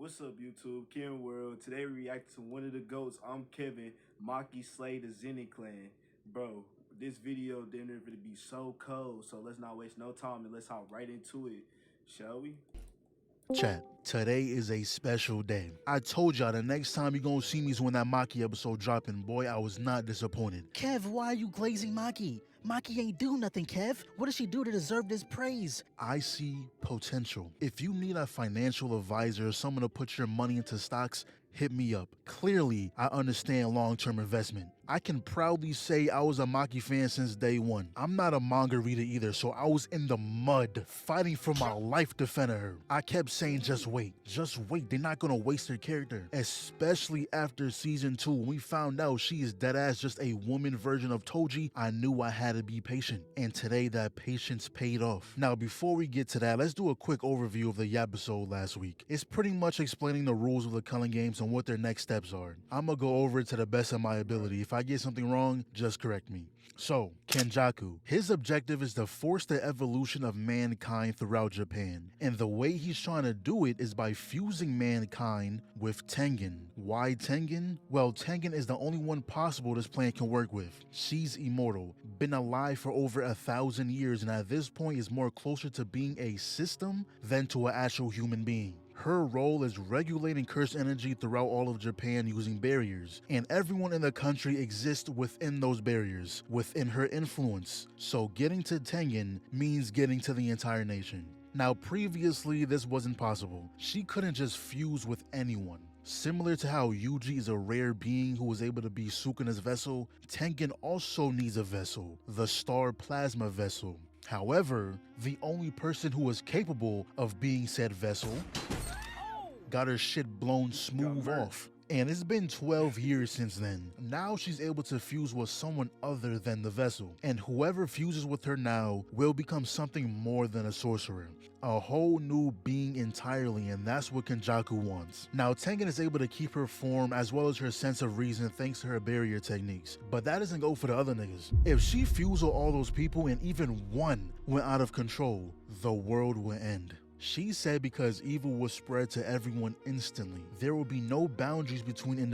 What's up, YouTube? Ken World. Today we react to one of the GOATs. I'm Kevin. Maki slayed the Zenin clan. Bro, this video dinner gonna be so cold. So let's not waste no time and let's hop right into it. Shall we? Chat, today is a special day. I told y'all the next time you gonna see me is when that Maki episode dropping. Boy, I was not disappointed. Kev, why are you glazing Maki? Maki ain't do nothing, Kev. What does she do to deserve this praise? I see potential. If you need a financial advisor or someone to put your money into stocks, hit me up. Clearly, I understand long-term investment. I can proudly say I was a Maki fan since day one. I'm not a manga reader either, so I was in the mud fighting for my life defending her. I kept saying just wait, they're not gonna waste her character. Especially after season 2 when we found out she is deadass just a woman version of Toji. I knew I had to be patient, and today that patience paid off. Now before we get to that, let's do a quick overview of the episode last week. It's pretty much explaining the rules of the Culling Games and what their next steps are. I'm gonna go over it to the best of my ability. If I get something wrong, just correct me. So, Kenjaku. His objective is to force the evolution of mankind throughout Japan. And the way he's trying to do it is by fusing mankind with Tengen. Why Tengen? Well, Tengen is the only one possible this plan can work with. She's immortal, been alive for over 1,000 years, and at this point is more closer to being a system than to an actual human being. Her role is regulating cursed energy throughout all of Japan using barriers, and everyone in the country exists within those barriers, within her influence. So getting to Tengen means getting to the entire nation. Now previously this wasn't possible. She couldn't just fuse with anyone. Similar to how Yuji is a rare being who was able to be Sukuna's vessel, Tengen also needs a vessel, the Star Plasma Vessel. However, the only person who was capable of being said vessel got her shit blown smooth off. And it's been 12 years since then. Now she's able to fuse with someone other than the vessel. And whoever fuses with her now will become something more than a sorcerer. A whole new being entirely, and that's what Kenjaku wants. Now Tengen is able to keep her form as well as her sense of reason thanks to her barrier techniques. But that doesn't go for the other niggas. If she fused with all those people and even one went out of control, the world will end. She said because evil will spread to everyone instantly. There will be no boundaries between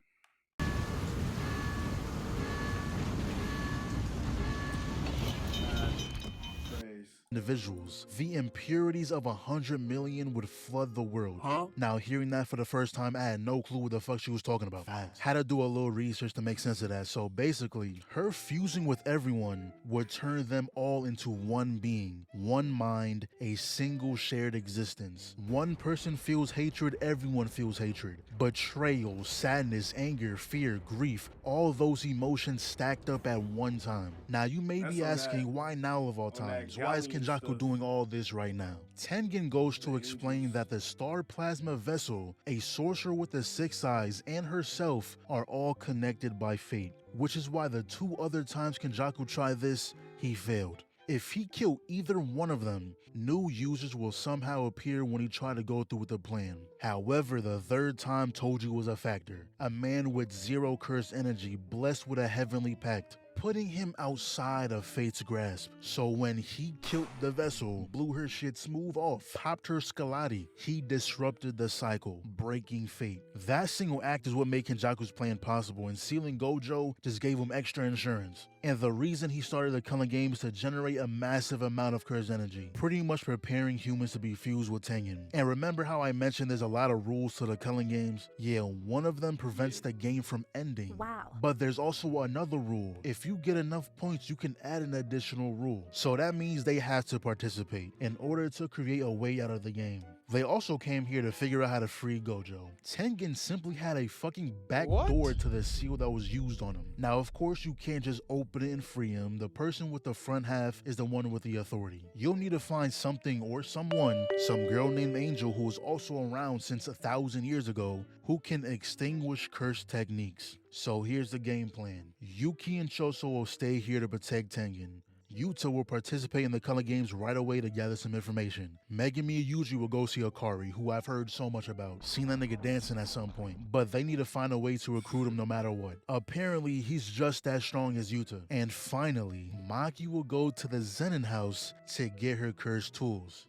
individuals. The impurities of 100 million would flood the world. Now hearing that for the first time, I had no clue what the fuck she was talking about. Had to do a little research to make sense of that. So basically, her fusing with everyone would turn them all into one being, one mind, a single shared existence. One person feels hatred, everyone feels hatred. Betrayal, sadness, anger, fear, grief, all those emotions stacked up at one time. Now you may be asking, why now of all times? Why is Kenjaku doing all this right now? Tengen goes to explain that the Star Plasma Vessel, a sorcerer with the 6 eyes, and herself are all connected by fate, which is why the 2 other times Kenjaku tried this, he failed. If he killed either one of them, new users will somehow appear when he tried to go through with the plan. However, the 3rd time Toji was a factor. A man with 0 cursed energy, blessed with a heavenly pact, putting him outside of fate's grasp. So when he killed the vessel, blew her shit smooth off, popped her Scalati, he disrupted the cycle, breaking fate. That single act is what made Kenjaku's plan possible, and sealing Gojo just gave him extra insurance. And the reason he started the Culling Games to generate a massive amount of cursed energy, pretty much preparing humans to be fused with Tengen. And remember how I mentioned there's a lot of rules to the Culling Games? Yeah, one of them prevents the game from ending. Wow. But there's also another rule. If you get enough points, you can add an additional rule. So that means they have to participate in order to create a way out of the game. They also came here to figure out how to free Gojo. Tengen simply had a fucking back door to the seal that was used on him. Now, of course, you can't just open it and free him. The person with the front half is the one with the authority. You'll need to find something or someone, some girl named Angel who was also around since 1,000 years ago, who can extinguish cursed techniques. So here's the game plan. Yuki and Choso will stay here to protect Tengen. Yuta will participate in the Culling Games right away to gather some information. Megumi and Yuji will go see Akari, who I've heard so much about. Seen that nigga dancing at some point. But they need to find a way to recruit him no matter what. Apparently, he's just as strong as Yuta. And finally, Maki will go to the Zenin house to get her cursed tools.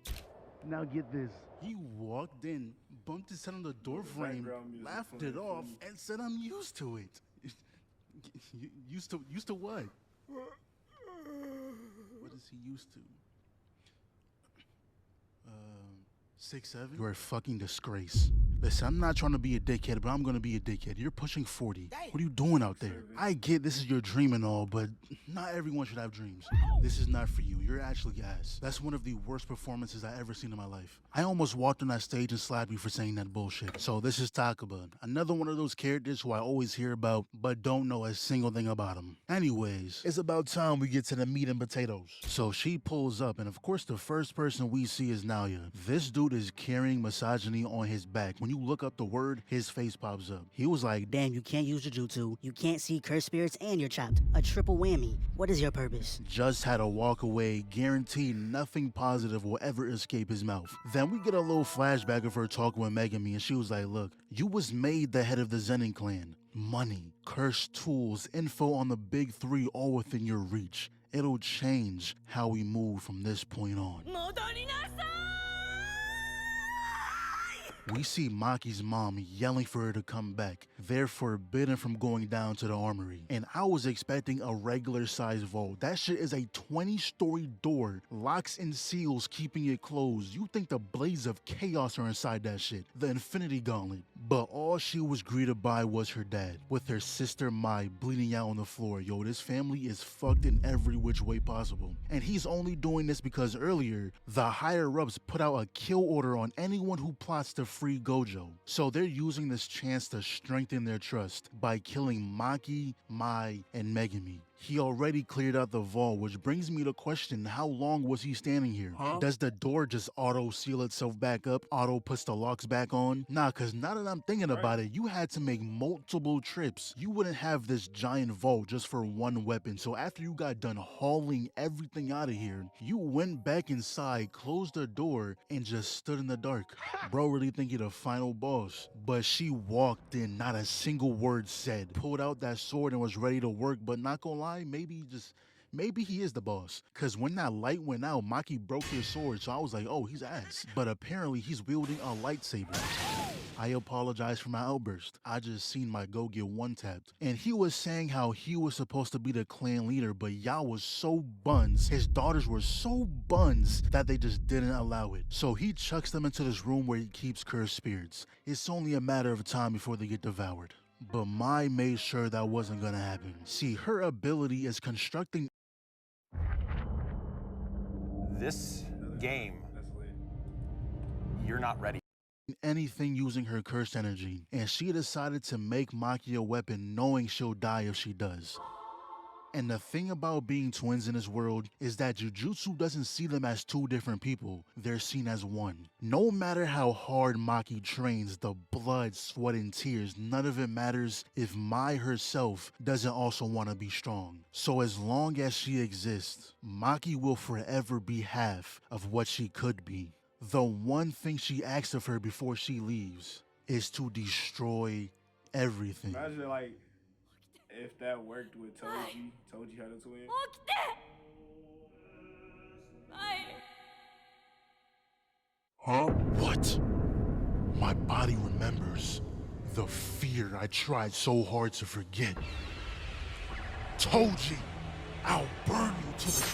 Now get this. He walked in, bumped his head on the door The frame, background music laughed playing it off, funny. and said I'm used to it. Used to what? What is he used to? 6'7"? You're a fucking disgrace. Listen, I'm not trying to be a dickhead, but I'm gonna be a dickhead. You're pushing 40. What are you doing out there? I get this is your dream and all, but not everyone should have dreams. This is not for you. You're actually ass. That's one of the worst performances I ever seen in my life. I almost walked on that stage and slapped you for saying that bullshit. So this is Takaba, another one of those characters who I always hear about, but don't know a single thing about him. Anyways, it's about time we get to the meat and potatoes. So she pulls up, and of course the first person we see is Naoya. This dude is carrying misogyny on his back. When you look up the word, his face pops up. He was like, Damn, you can't use Jujutsu, you can't see cursed spirits, and you're chopped. A triple whammy. What is your purpose? just had to walk away, guaranteed nothing positive will ever escape his mouth. Then we get a little flashback of her talking with Megami, and she was like, look, you was made the head of the Zenin clan. Money, cursed tools, info on the big three all within your reach. It'll change how we move from this point on. We see Maki's mom yelling for her to come back. They're forbidden from going down to the armory. And I was expecting a regular size vault. That shit is a 20-story door, locks and seals keeping it closed. You think the blades of chaos are inside that shit, the Infinity Gauntlet. But all she was greeted by was her dad, with her sister Mai bleeding out on the floor. Yo, this family is fucked in every which way possible. And he's only doing this because earlier, the higher-ups put out a kill order on anyone who plots to free Gojo. So they're using this chance to strengthen their trust by killing Maki, Mai, and Megami. He already cleared out the vault, which brings me to question, how long was he standing here? Does the door just auto seal itself back up, auto puts the locks back on? Nah, cause now that I'm thinking about it, you had to make multiple trips. You wouldn't have this giant vault just for one weapon. So after you got done hauling everything out of here, you went back inside, closed the door, and just stood in the dark. Bro really think you're the final boss. But she walked in, not a single word said, pulled out that sword and was ready to work, but not gonna lie, maybe he is the boss. Cause when that light went out, Maki broke his sword, so I was like, oh, he's ass. But apparently he's wielding a lightsaber. I apologize for my outburst. I just seen my go get one-tapped. And he was saying how he was supposed to be the clan leader, but y'all was so buns, his daughters were so buns that they just didn't allow it. So he chucks them into this room where he keeps cursed spirits. It's only a matter of time before they get devoured. But Mai made sure that wasn't gonna happen. See, her ability is constructing This game, you're not ready. anything using her cursed energy, and she decided to make Maki a weapon knowing she'll die if she does. And the thing about being twins in this world is that Jujutsu doesn't see them as two different people, they're seen as one. No matter how hard Maki trains, the blood, sweat, and tears, none of it matters if Mai herself doesn't also want to be strong. So as long as she exists, Maki will forever be half of what she could be. The one thing she asks of her before she leaves is to destroy everything. Imagine like if that worked with Toji had a twin. Huh? What? My body remembers the fear I tried so hard to forget. Toji, I'll burn you to the...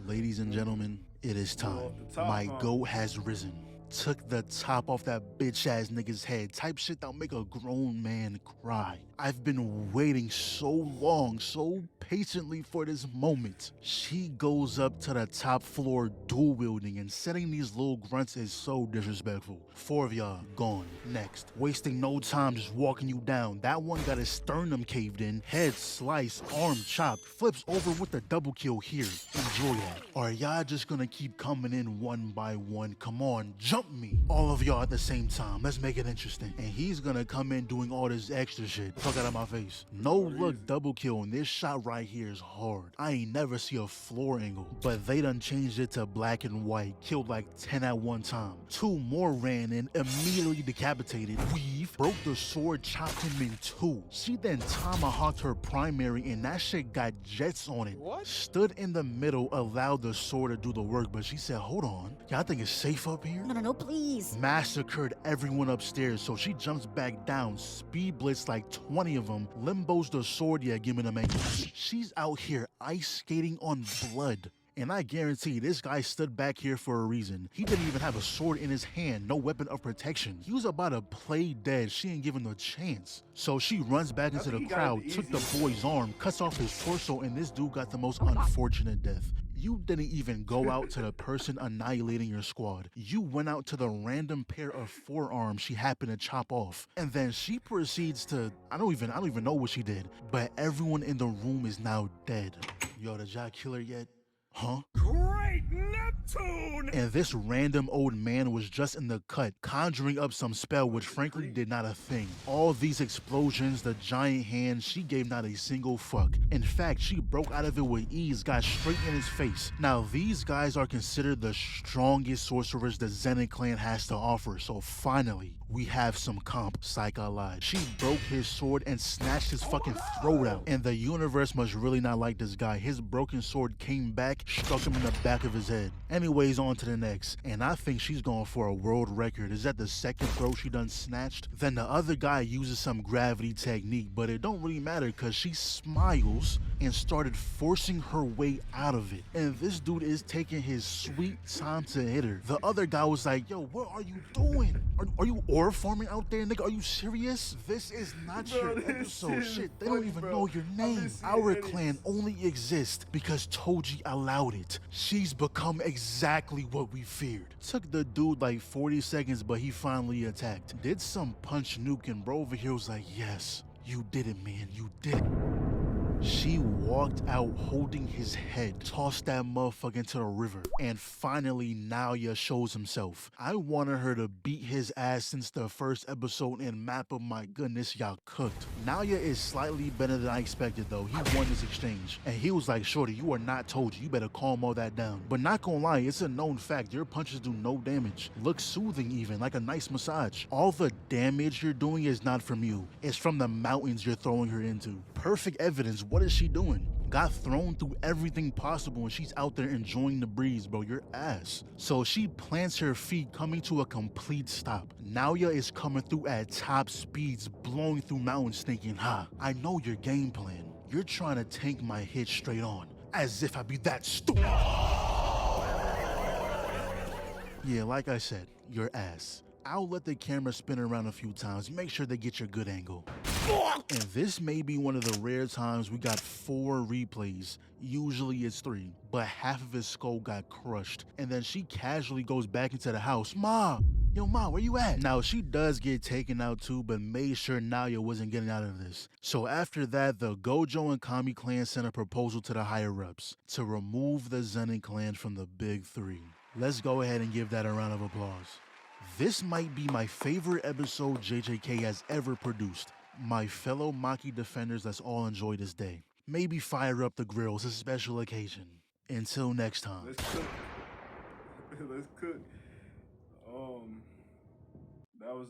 Ladies and gentlemen, it is time. My goat has risen. Took the top off that bitch ass nigga's head. Type shit that'll make a grown man cry. I've been waiting so long, so patiently for this moment. She goes up to the top floor dual wielding, and setting these little grunts is so disrespectful. 4 of y'all gone. Next. Wasting no time just walking you down. That one got his sternum caved in, head sliced, arm chopped, flips over with the double kill here. Enjoy that. Are y'all just gonna keep coming in one by one? Come on, jump me. All of y'all at the same time. Let's make it interesting. And he's gonna come in doing all this extra shit. Fuck out of my face. No look double kill, and this shot right here is hard. I ain't never see a floor angle, but they done changed it to black and white. Killed like 10 at one time. 2 more ran in, immediately decapitated. Weave, broke the sword, chopped him in 2. She then tomahawked her primary, and that shit got jets on it. What? Stood in the middle, allowed the sword to do the work, but she said, hold on, y'all think it's safe up here? No, no, please. Massacred everyone upstairs, so she jumps back down, speed blitz like 20 of them, limbos the sword, yeah, give me the man. She's out here ice skating on blood. And I guarantee this guy stood back here for a reason. He didn't even have a sword in his hand, no weapon of protection. He was about to play dead. She ain't giving him a chance. So she runs back into the crowd, took the boy's arm, cuts off his torso, and this dude got the most unfortunate death. You didn't even go out to the person annihilating your squad. You went out to the random pair of forearms she happened to chop off. And then she proceeds to, I don't even know what she did, but everyone in the room is now dead. Yo, did y'all kill her yet? Huh? Great Neptune! And this random old man was just in the cut, conjuring up some spell which frankly did not a thing. All these explosions, the giant hand, she gave not a single fuck. In fact, she broke out of it with ease, got straight in his face. Now, these guys are considered the strongest sorcerers the Zenin clan has to offer, so finally, we have some comp. Psych, I lied. She broke his sword and snatched his fucking throat out. And the universe must really not like this guy. His broken sword came back, struck him in the back of his head. Anyways, on to the next. And I think she's going for a world record. Is that the second throat she done snatched? Then the other guy uses some gravity technique, but it don't really matter because she smiles and started forcing her way out of it. And this dude is taking his sweet time to hit her. The other guy was like, yo, what are you doing? Are you ore farming out there, nigga? Are you serious? This is not your episode. Shit, they don't even know your name. Our clan only exists because Toji allowed it. She's become exactly what we feared. Took the dude like 40 seconds, but he finally attacked. Did some punch nuke, and bro over here was like, yes, you did it, man, you did it. She walked out holding his head, tossed that motherfucker into the river, and finally Naoya shows himself. I wanted her to beat his ass since the first episode, and Mappa, my goodness, y'all cooked. Naoya is slightly better than I expected though. He won this exchange, and he was like, shorty, you are not Toji, you better calm all that down. But not gonna lie, it's a known fact, your punches do no damage. Look soothing even, like a nice massage. All the damage you're doing is not from you, it's from the mountains you're throwing her into. Perfect evidence. What is she doing? Got thrown through everything possible and she's out there enjoying the breeze, bro, your ass. So she plants her feet, coming to a complete stop. Naoya is coming through at top speeds, blowing through mountains thinking, ha, I know your game plan. You're trying to tank my hit straight on. As if I'd be that stupid. Yeah, like I said, your ass. I'll let the camera spin around a few times, make sure they get your good angle. And this may be one of the rare times we got 4 replays. Usually it's 3, but half of his skull got crushed. And then she casually goes back into the house. Ma, yo ma, where you at? Now she does get taken out too, but made sure Naoya wasn't getting out of this. So after that, the Gojo and Kami clan sent a proposal to the higher ups to remove the Zenin clan from the big 3. Let's go ahead and give that a round of applause. This might be my favorite episode JJK has ever produced. My fellow Maki defenders, let's all enjoy this day. Maybe fire up the grill, it's a special occasion. Until next time. Let's cook. Let's cook. That was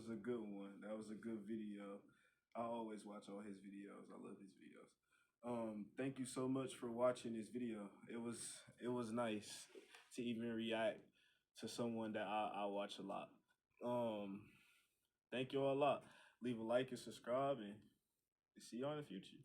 a good one. That was a good video. I always watch all his videos. I love his videos. Thank you so much for watching this video. It was nice to even react to someone that I watch a lot. Thank you all a lot. Leave a like and subscribe, and see y'all in the future.